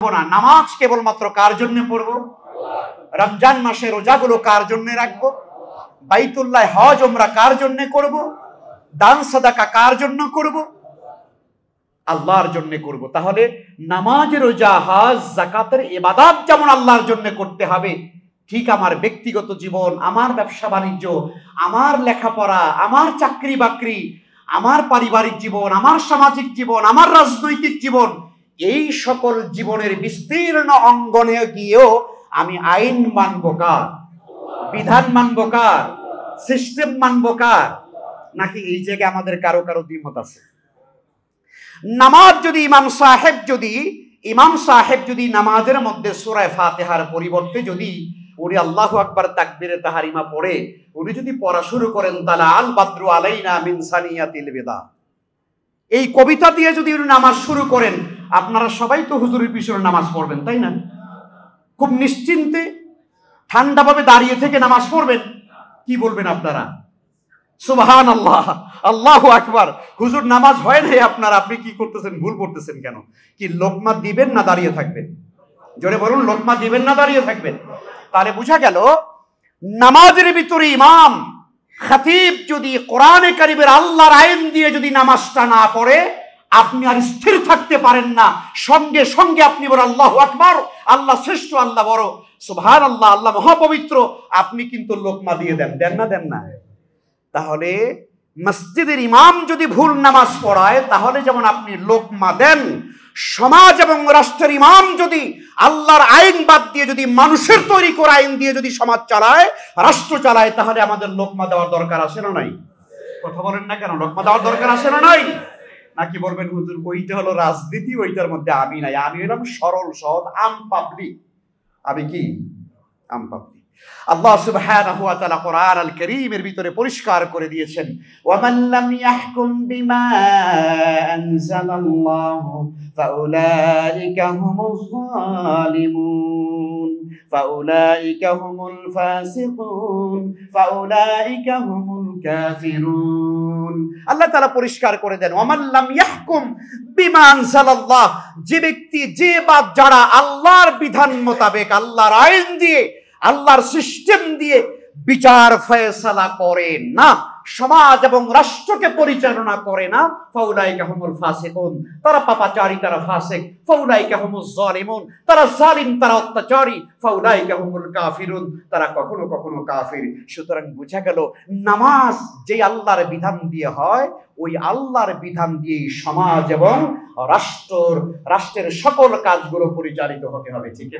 না। নামাজ কেবলমাত্র কার জন্য পড়বো? রমজান মাসে রোজাগুলো কার জন্য রাখবো? বাইতুল্লাহ হজ ওমরা কার জন্য করব? দান সাদাকা কার জন্য করব? আল্লাহর জন্য করব। তাহলে নামাজ, রোজা, হজ, যাকাতের ইবাদত যেমন আল্লাহর জন্য করতে হবে, ঠিক আমার ব্যক্তিগত জীবন, আমার ব্যবসা বাণিজ্য, আমার লেখাপড়া, আমার চাকরি বাকরি, আমার পারিবারিক জীবন, আমার সামাজিক জীবন, আমার রাজনৈতিক জীবন, এই সকল জীবনের বিস্তীর্ণ অঙ্গনে গিয়েও আমি আইন মানব কার? বিধান মানব কার? সিস্টেম মানব কার? নাকি এই জায়গায় আমাদের কারো কারো দ্বিমত আছে? নামাজ যদি ইমাম সাহেব যদি নামাজের মধ্যে সূরা ফাতিহার পরিবর্তে যদি উনি আল্লাহু আকবার তাকবীরে তাহরিমা পড়ে উনি যদি পড়া শুরু করেন, তালা আল বাদরু আলাইনা মিন সানিয়াতিল বিদা, এই কবিতা দিয়ে যদি উনি নামাজ শুরু করেন, আপনারা সবাই তো হুজুরের পিছনে নামাজ পড়বেন, তাই না? খুব নিশ্চিন্তে ঠান্ডাভাবে দাঁড়িয়ে থেকে নামাজ পড়বেন। কি বলবেন আপনারা? সুবহানাল্লাহ, আল্লাহু আকবার। হুজুর নামাজ হয় নাই আপনার, আপনি কি করতেছেন? ভুল করতেছেন কেন? কি লোকমা দিবেন না দাঁড়িয়ে থাকবেন? জোরে বলুন, লোকমা দিবেন না দাঁড়িয়ে থাকবেন? তাহলে বুঝা গেল নামাজের ভিতরে ইমাম খতিব যদি কোরআনে কারীমের আল্লাহর আইন দিয়ে যদি নামাজটা না পড়ে, আপনি আর স্থির থাকতে পারেন না। সঙ্গে সঙ্গে আপনি বলেন আল্লাহু আকবার, আল্লাহ শ্রেষ্ঠ, আল্লাহ বড়, সুবহানাল্লাহ, আল্লাহ মহাপবিত্র, আপনি কিন্তু লোকমা দিয়ে দেন। দেন না? তাহলে মসজিদের ইমাম যদি ভুল নামাজ পড়ায়, তাহলে যেমন আপনি লোকমা দেন, সমাজ এবং রাষ্ট্রের ইমাম যদি আল্লাহর আইন বাদ দিয়ে যদি মানুষের তৈরি করা আইন দিয়ে যদি সমাজ চালায়, রাষ্ট্র চালায়, তাহলে আমাদের লোকমা দেওয়ার দরকার আছে না নাই? কথা বলেন না কেন? লোকমা দেওয়ার দরকার আছে না নাই? নাকি বলবেন হুজুর ওইটা হলো রাজনীতি, ওইটার মধ্যে আমি নাই, আমি হলাম সরল সহজ আম পাবলিক। আমি কি আম পাবলিক? আল্লাহ সুবহানাহু ওয়া তাআলা কোরআন আল কারীমের ভিতরে পরিষ্কার করে দিয়েছেন, ওয়া মান লাম ইয়াহকুম বিমা আনজালাল্লাহু ফাউলাইকা হুমুজ যালিমুন ফাউলাইকা হুমুল ফাসিকুন ফাউলাইকা হুমুল কাফিরুন। আল্লাহ তাআলা পরিষ্কার করে দেন, ওয়া মান লাম ইয়াহকুম বিমা আনজালাল্লাহ, যে ব্যক্তি, যে বা যারা আল্লাহর বিধান মোতাবেক, আল্লাহর আইন দিয়ে, আল্লাহর সিস্টেম দিয়ে বিচার ফয়সালা করে না, সমাজ এবং রাষ্ট্রকে পরিচালনা করে না, ফাউলাইকা হুমুল ফাসিকুন, তারা পাপাচারী, তারা ফাসিক, ফাউলাইকা হুমুজ যালিমুন, তারা জালিম, তারা অত্যাচারী, ফাউলাইকা হুমুল কাফিরুন, তারা কখনো কখনো কাফির। সুতরাং বোঝা গেল নামাজ যে আল্লাহর বিধান দিয়ে হয়, ওই আল্লাহর বিধান দিয়ে সমাজ এবং রাষ্ট্রের সকল কাজগুলো পরিচালিত হতে হবে। ঠিক